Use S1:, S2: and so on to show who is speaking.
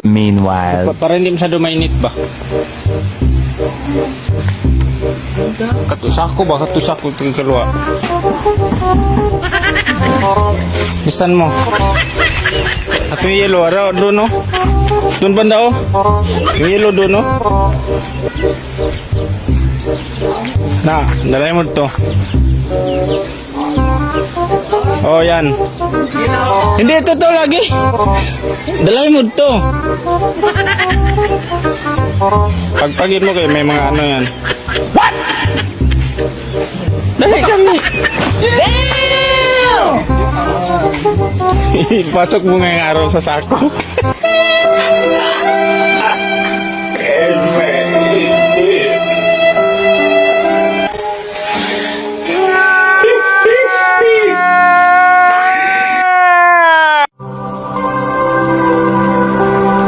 S1: Meanwhile.
S2: Para hindi masyado mainit ba? Katusako ba? Katusako ito kalwa. Bisan mo. At yung yellow, araw doon no? Doon banda oh. Yung yellow doon no? Na, dalay mo to. Oh yan. Hindi ito to lagi. Dalay mo to. Pagpagin mo kayo, may mga ano yan. What? Dahil kami. Damn! Pasok mo ngayong araw sa sako.